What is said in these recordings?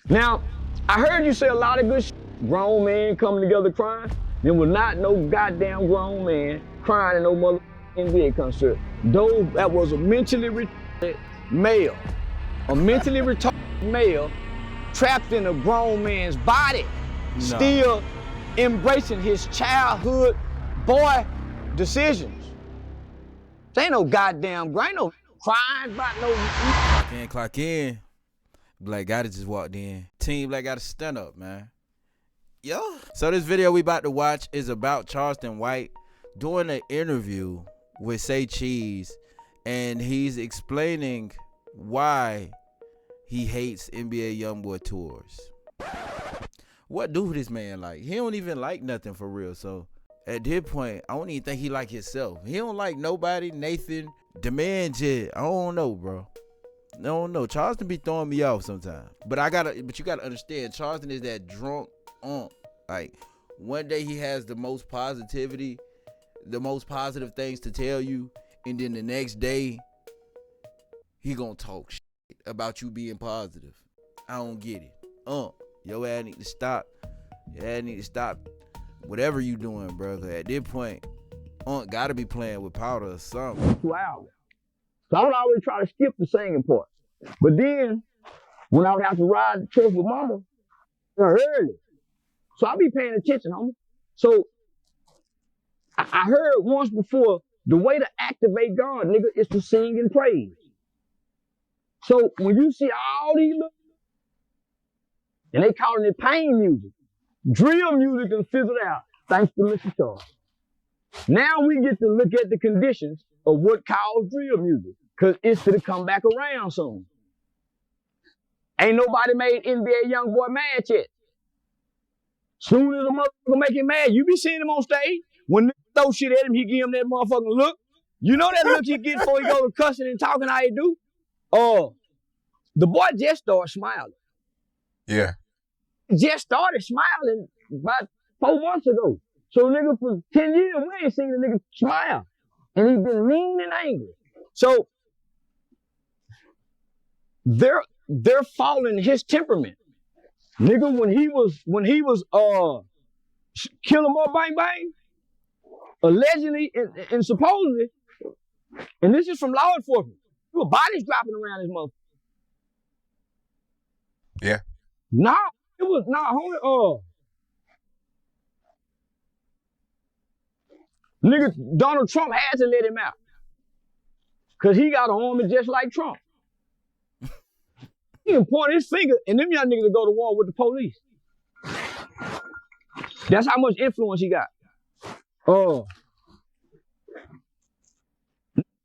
Now, I heard you say a lot of good shit. Grown men coming together crying. There was not no goddamn grown man crying in no mother NBA concert. Though that was a mentally retarded male, a mentally retarded male trapped in a grown man's body, still embracing his childhood boy decisions. There ain't no goddamn, ain't no crying about no. Clock in. Black Gotta just walked in. Team Black Gotta stand up, man. Yo. So this video we about to watch is about Charleston White doing an interview with Say Cheese, and he's explaining why he hates NBA Youngboy tours. What do this man like? He don't even like nothing for real. So at this point, I don't even think he like himself. He don't like nobody, Nathan, the man Jed. I don't know, bro. I don't know. Charleston be throwing me off sometimes. But you gotta understand, Charleston is that drunk unk. Like, one day he has the most positivity, the most positive things to tell you, and then the next day he gonna talk shit about you being positive. I don't get it. Your ass need to stop. Your ass need to stop whatever you doing, brother. At this point, gotta be playing with powder or something. 2 hours. So I don't always try to skip the singing part. But then, when I would have to ride the truck with mama, early. So I be paying attention, homie. So I heard once before, the way to activate God, nigga, is to sing and praise. So when you see all these little, and they calling it pain music, drill music and fizzled out, thanks to Mr. Charles. Now we get to look at the conditions of what caused drill music, because it's gonna come back around soon. Ain't nobody made NBA Youngboy mad yet. Soon as a motherfucker make him mad, you be seeing him on stage. When they throw shit at him, he give him that motherfucking look. You know that look he get before he go to cussing and talking how he do? The boy just started smiling. Yeah. Just started smiling about 4 months ago. So nigga, for 10 years, we ain't seen a nigga smile. And he been mean and angry. So they're following his temperament. Nigga, when he was kill 'em up, bang bang, allegedly and supposedly, and this is from law enforcement, there were bodies dropping around this motherfucker. Yeah. Homie, nigga, Donald Trump had to let him out. Cause he got an army just like Trump. He can point his finger and them young niggas will go to war with the police. That's how much influence he got.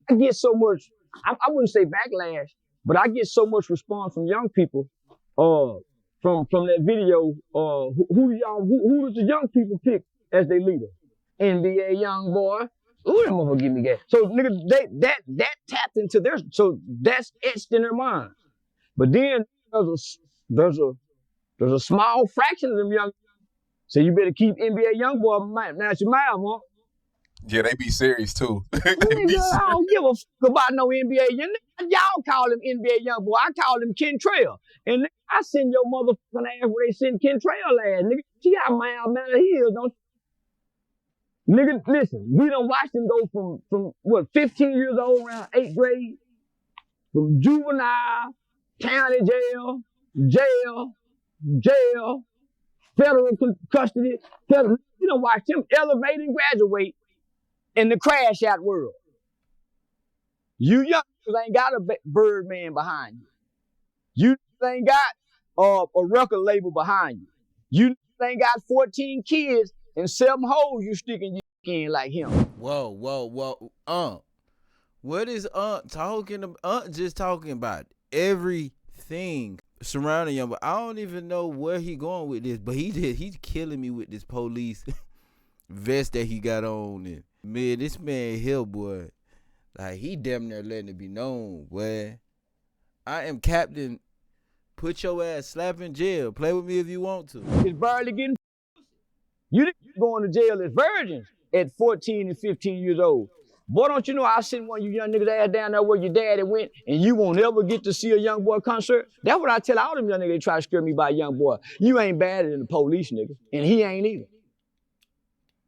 I get so much, I wouldn't say backlash, but I get so much response from young people, from that video, who does the young people pick as their leader? NBA Youngboy. Ooh, that motherfucker give me gas. So nigga, that tapped into their, so that's etched in their mind. But then there's a small fraction of them young, so you better keep NBA Youngboy out your mouth, huh? Yeah, they be serious too. I don't give a fuck about no NBA. Y'all call him NBA Youngboy. I call him Kentrell. And I send your motherfucking ass where they send Kentrell ass, nigga. See how mild mannered he is, don't you? Nigga, listen, we done watched him go from what, 15 years old, around 8th grade, from juvenile, county jail, federal custody. We done watched him elevate and graduate in the crash out world. You youngsters ain't got a Birdman behind you. You ain't got a record label behind you. You ain't got 14 kids and 7 hoes you sticking your in like him. Whoa. What is talking about? Just talking about everything surrounding him, but I don't even know where he going with this. But he's killing me with this police vest that he got on. And man, this man here, boy, like he damn near letting it be known, boy. I am captain. Put your ass slap in jail. Play with me if you want to. It's barely getting. You didn't going to jail as virgins at 14 and 15 years old. Boy, don't you know I sent one of you young niggas ass down there where your daddy went and you won't ever get to see a Youngboy concert? That's what I tell all them young niggas that try to scare me by Youngboy. You ain't badder than the police, nigga. And he ain't either.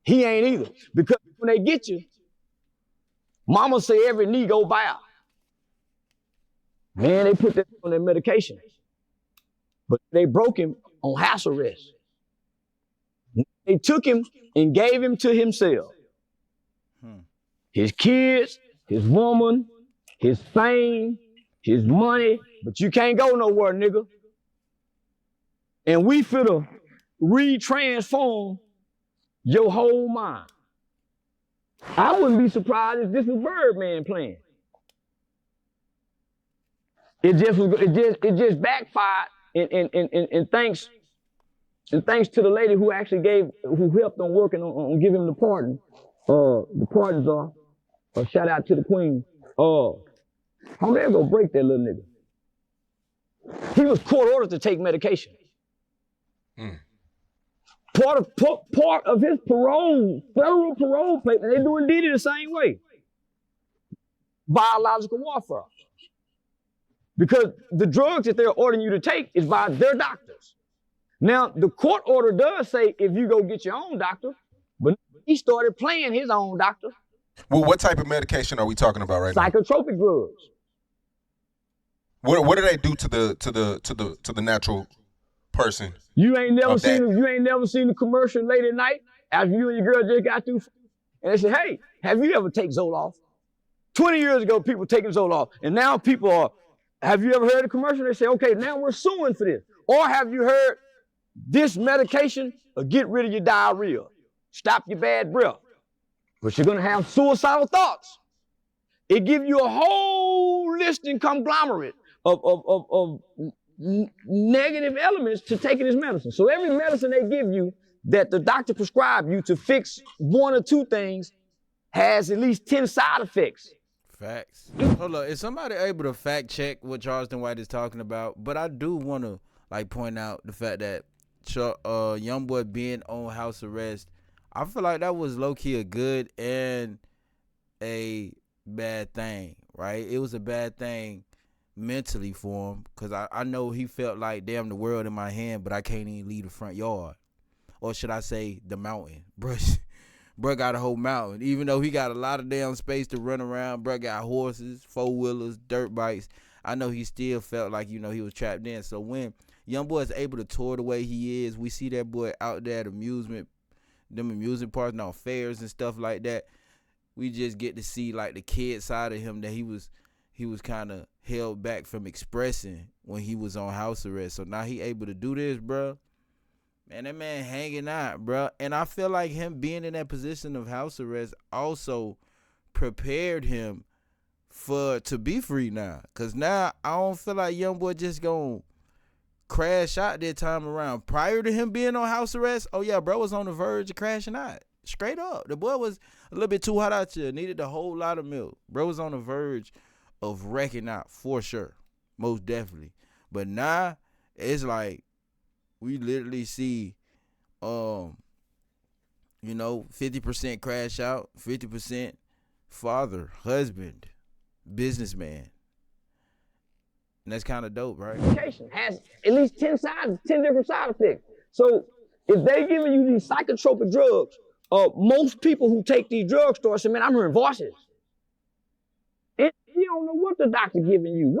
He ain't either. Because when they get you, mama say every knee go bow. Man, they put that on their medication. But they broke him on house arrest. They took him and gave him to himself. His kids, his woman, his fame, his money, but you can't go nowhere, nigga. And we finna re-transform your whole mind. I wouldn't be surprised if this was Birdman playing. It just backfired, and thanks to the lady who actually who helped on working on giving him the pardon. The pardons are. Shout out to the queen. How they gonna break that little nigga? He was court ordered to take medication. Part of his parole, federal parole plate, and they doing Diddy the same way. Biological warfare. Because the drugs that they're ordering you to take is by their doctors. Now, the court order does say if you go get your own doctor, but he started playing his own doctor. Well, what type of medication are we talking about right now? Psychotropic drugs. What do they do to the natural person? You ain't never seen the commercial late at night after you and your girl just got through, and they say, "Hey, have you ever taken Zoloft?" 20 years ago, people taking Zoloft, and now people are. Have you ever heard a commercial? They say, "Okay, now we're suing for this." Or have you heard this medication will get rid of your diarrhea, stop your bad breath, but you're gonna have suicidal thoughts. It gives you a whole list and conglomerate of negative elements to taking this medicine. So every medicine they give you that the doctor prescribed you to fix one or two things has at least 10 side effects. Facts. Hold up, is somebody able to fact check what Charleston White is talking about? But I do want to point out the fact that Youngboy being on house arrest, I feel like that was low-key a good and a bad thing, right? It was a bad thing mentally for him because I know he felt like, damn, the world in my hand, but I can't even leave the front yard. Or should I say the mountain? Bruh got a whole mountain. Even though he got a lot of damn space to run around, bruh got horses, four-wheelers, dirt bikes. I know he still felt like, he was trapped in. So when Youngboy is able to tour the way he is, we see that boy out there at amusement parks, no fairs and stuff like that. We just get to see like the kid side of him that he was kind of held back from expressing when he was on house arrest. So now he able to do this, bro. Man, that man hanging out, bro. And I feel like him being in that position of house arrest also prepared him to be free now. Cause now I don't feel like Youngboy just gonna crash out that time around. Prior to him being on house arrest, oh yeah, bro was on the verge of crashing out. Straight up. The boy was a little bit too hot out here. Needed a whole lot of milk. Bro was on the verge of wrecking out for sure. Most definitely. But now it's like we literally see 50% crash out, 50% father, husband, businessman. And that's kind of dope, right? Medication has at least 10 different side effects. So if they giving you these psychotropic drugs, most people who take these drug stores say, man, I'm hearing voices. And you don't know what the doctor giving you.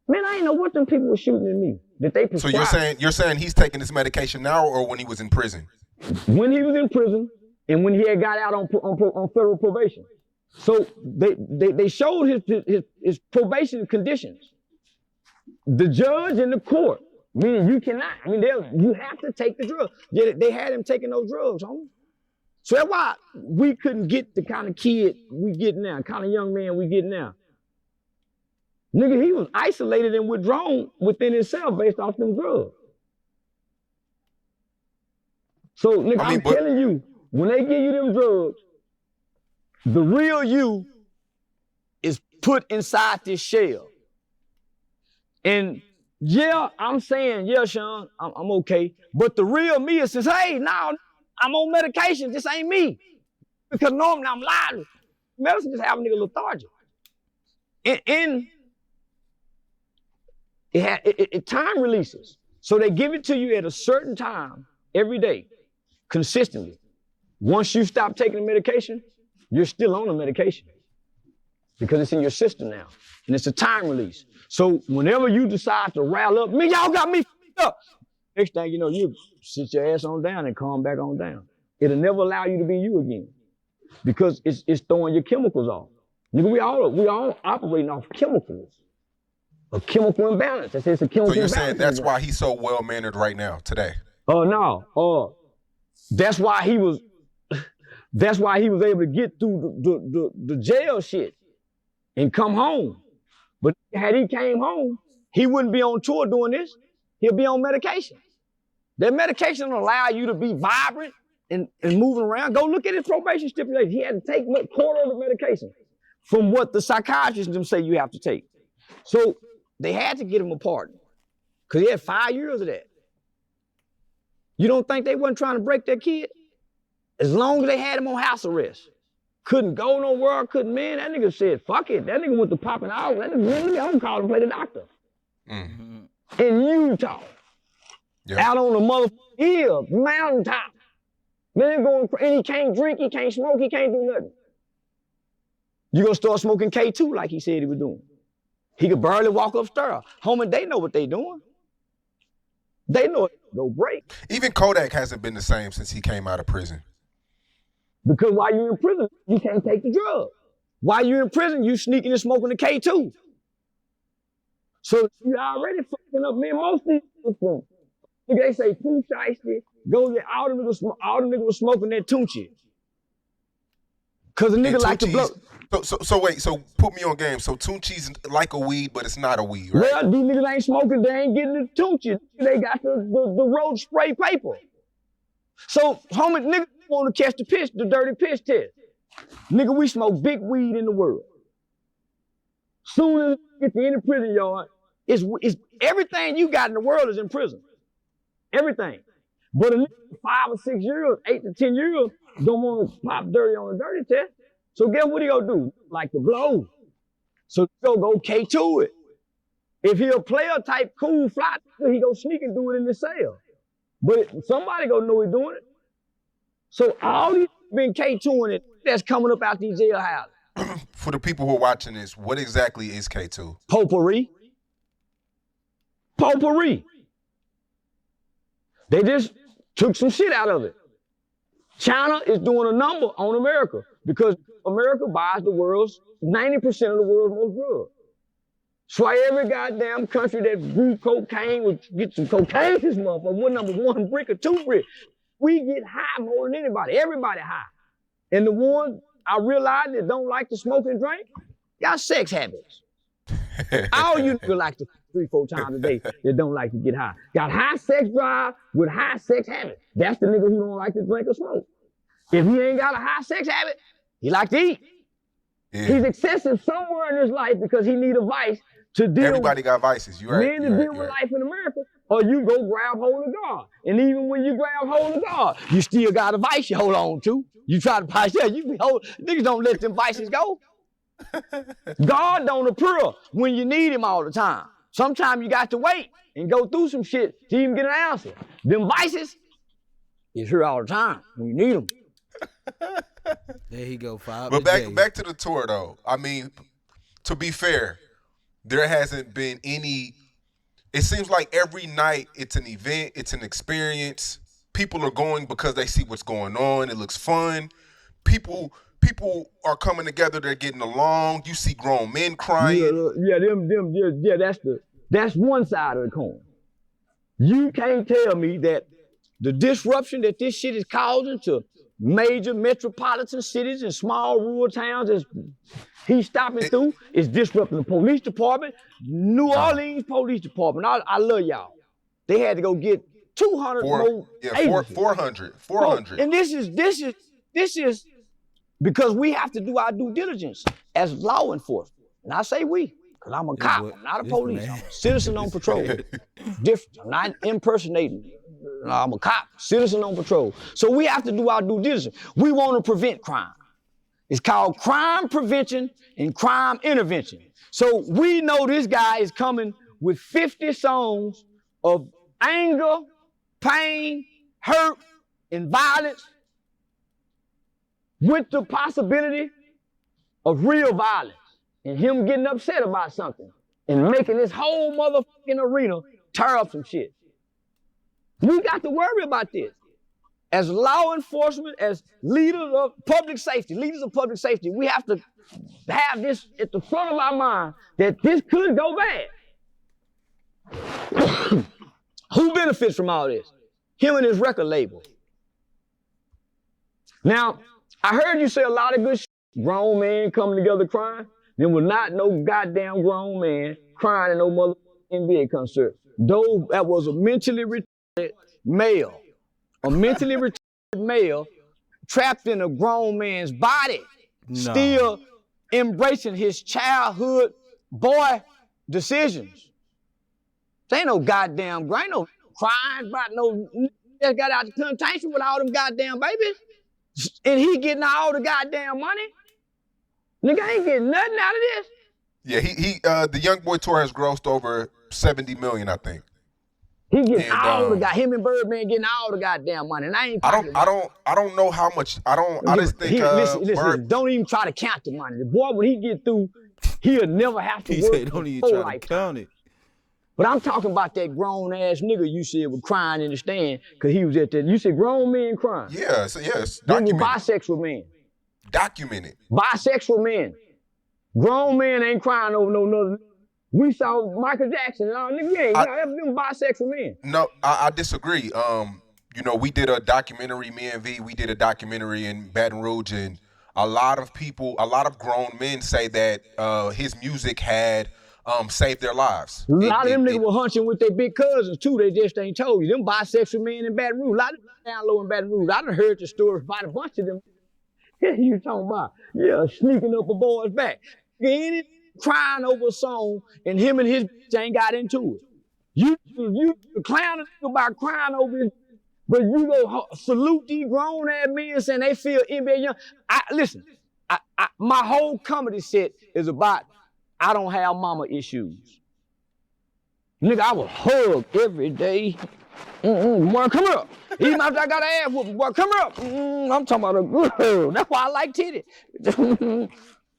Man, I ain't know what them people were shooting at me that they prescribed. So you're saying he's taking this medication now or when he was in prison? When he was in prison and when he had got out on federal probation. So they showed his probation conditions. The judge and the court, meaning you cannot. I mean, you have to take the drug. Yet they had him taking those drugs, homie. So that's why we couldn't get the kind of kid we get now, kind of young man we get now. Nigga, he was isolated and withdrawn within himself based off them drugs. So, nigga, I'm telling you, when they give you them drugs, the real you is put inside this shell. And yeah, I'm saying, yeah, Sean, I'm okay. But the real me is says, hey, no, I'm on medication. This ain't me. Because normally I'm lying. medicine just have a nigga lethargic. And it time releases. So they give it to you at a certain time every day, consistently. Once you stop taking the medication, you're still on the medication because it's in your system now, and it's a time release. So whenever you decide to rile up, me, y'all got me f***ed up. Next thing you know, you sit your ass on down and calm back on down. It'll never allow you to be you again because it's throwing your chemicals off. Nigga, we all operating off chemicals. A chemical imbalance. That's it's a chemical imbalance. So you're saying that's why he's so well-mannered right now, today? Oh, no. That's why he was able to get through the jail shit and come home. But had he came home, he wouldn't be on tour doing this. He'll be on medication. That medication will allow you to be vibrant and moving around. Go look at his probation stipulation. He had to take quarter of the medication from what the psychiatrists them say you have to take. So they had to get him a pardon because he had 5 years of that. You don't think they wasn't trying to break that kid? As long as they had him on house arrest. Couldn't go nowhere, man, that nigga said, fuck it. That nigga went to popping out. That nigga, I'm gonna call him play the doctor. Mm-hmm. In Utah. Yep. Out on the motherfucking hill, mountaintop. Man, and he can't drink, he can't smoke, he can't do nothing. You gonna start smoking K2 like he said he was doing. He could barely walk upstairs. Homie, they know what they doing. They know it go break. Even Kodak hasn't been the same since he came out of prison. Because while you're in prison, you can't take the drug. While you're in prison, you sneaking and smoking the K2. So you already fucking up, man. Most of these people, they say too shiesty, go there, all the niggas was smoking that Tunchi. Cause a nigga like to blow. So wait, so put me on game. So Tunchi's like a weed, but it's not a weed, right? Well, these niggas ain't smoking, they ain't getting the Tunchi. They got the road spray paper. So homie, niggas want to catch the dirty piss test. Nigga, we smoke big weed in the world. Soon as you get to any prison yard, it's everything you got in the world is in prison. Everything. But a nigga 5 or 6 years, 8 to 10 years, don't want to pop dirty on a dirty test. So guess what he gonna do? Like to blow. So he'll go K2 it. If he a player type cool fly, he go sneak and do it in the cell. But somebody gonna know he doing it. So all these been K2ing it, that's coming up out these jail houses. For the people who are watching this, what exactly is K2? Potpourri. Potpourri. They just took some shit out of it. China is doing a number on America because America buys the world's 90% of the world's most drugs. So why every goddamn country that grew cocaine would get some cocaine this motherfucker. What number 1 brick or 2 brick? We get high more than anybody. Everybody high. And the ones I realize that don't like to smoke and drink, got sex habits. All you niggas like to 3-4 times a day that don't like to get high. Got high sex drive with high sex habit. That's the nigga who don't like to drink or smoke. If he ain't got a high sex habit, he like to eat. Yeah. He's excessive somewhere in his life because he need a vice to deal Everybody got vices, you right. Men to deal with life in America, or you go grab hold of God. And even when you grab hold of God, you still got a vice you hold on to. You try to pass that, you be niggas don't let them vices go. God don't appear when you need him all the time. Sometimes you got to wait and go through some shit to even get an answer. Them vices is here all the time when you need them. There he go, 5. But back to the tour though. I mean, to be fair, there hasn't been any. It seems like every night it's an event, it's an experience. People are going because they see what's going on. It looks fun. People are coming together. They're getting along. You see grown men crying. That's one side of the coin. You can't tell me that the disruption that this shit is causing to major metropolitan cities and small rural towns is he's stopping through is disrupting the police department. New Orleans Police Department. I love y'all. They had to go get 200 more. Yeah, 400. And this is because we have to do our due diligence as law enforcement. And I say we, because I'm a cop, I'm not a police. I'm a citizen on patrol. Different. I'm not impersonating. I'm a cop, citizen on patrol. So we have to do our due diligence. We want to prevent crime. It's called crime prevention and crime intervention. So we know this guy is coming with 50 songs of anger, pain, hurt, and violence with the possibility of real violence and him getting upset about something and making this whole motherfucking arena tear up some shit. We got to worry about this. As law enforcement, as leaders of public safety, we have to have this at the front of our mind that this could go bad. Who benefits from all this? Him and his record label. Now, I heard you say a lot of good shit. Grown men coming together crying. There was not no goddamn grown man crying at no motherfucking NBA concert. Though that was a mentally retarded male. A mentally retarded male trapped in a grown man's body, still embracing his childhood boy decisions. There ain't no goddamn, ain't no crying about no that got out the plantation with all them goddamn babies. And he getting all the goddamn money. Nigga ain't getting nothing out of this. Yeah, the Youngboy tour has grossed over 70 million, I think. He getting all the him and Birdman getting all the goddamn money. And I don't know how much. I just think listen, don't even try to count the money. The boy, when he get through, he'll never have to work. Don't even try to count it. But I'm talking about that grown ass nigga you said was crying in the stand because he was at that. You said grown men crying. Yeah, so yes. Then you bisexual men. Documented. Bisexual men. Grown men ain't crying over no nothing. We saw Michael Jackson and all niggas ain't them bisexual men. No, I disagree. You know, we did a documentary, me and V, we did a documentary in Baton Rouge, and a lot of grown men say that his music had saved their lives. A lot of them niggas were hunching with their big cousins too, they just ain't told you. Them bisexual men in Baton Rouge, a lot of them down low in Baton Rouge. I done heard the stories about a bunch of them. You talking about, sneaking up a boy's back. Ain't crying over a song and him and his bitch ain't got into it. You clowning about crying over it, but you go salute these grown ass men saying they feel NBA young. Listen, my whole comedy set is about I don't have mama issues. Nigga, I was hugged every day. Boy, come here. Even after I got an ass whooping, boy, come here. I'm talking about a good girl. That's why I like titty.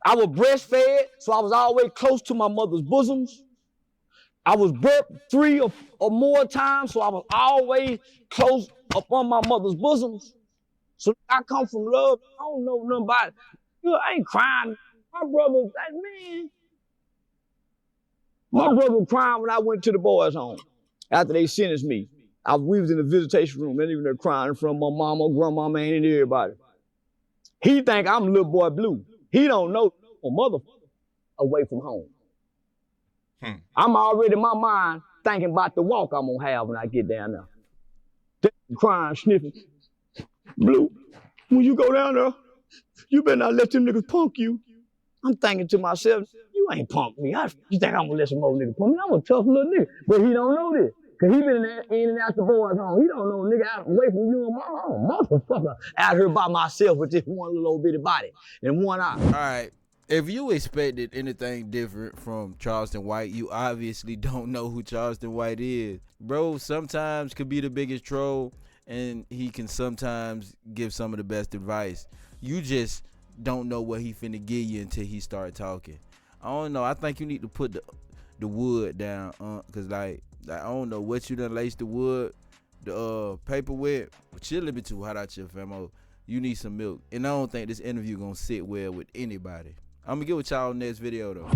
I was breastfed, so I was always close to my mother's bosoms. I was burped 3 or more times, so I was always close up on my mother's bosoms. So I come from love. I don't know nothing about it. I ain't crying. My brother, man. My brother was crying when I went to the boys' home after they sentenced me. We was in the visitation room, and even there crying in front of my mama, grandmama, and everybody. He think I'm little boy blue. He don't know a motherfucker away from home. I'm already in my mind thinking about the walk I'm gonna have when I get down there. Crying, sniffing. Blue, when you go down there, you better not let them niggas punk you. I'm thinking to myself, you ain't punk me. You think I'm gonna let some old nigga punk me? I'm a tough little nigga. But he don't know this. Cause he been in and out the boys' home. He don't know nigga out away from you and my home. Motherfucker out here by myself with this one little bitty body and one eye. All right. If you expected anything different from Charleston White, you obviously don't know who Charleston White is. Bro sometimes could be the biggest troll, and he can sometimes give some of the best advice. You just don't know what he finna give you until he start talking. I don't know. I think you need to put the wood down, cause like I don't know what you done laced the wood, the paper with, but you're a little bit too hot out your famo. You need some milk, and I don't think this interview gonna sit well with anybody. I'm gonna get with y'all in next video though.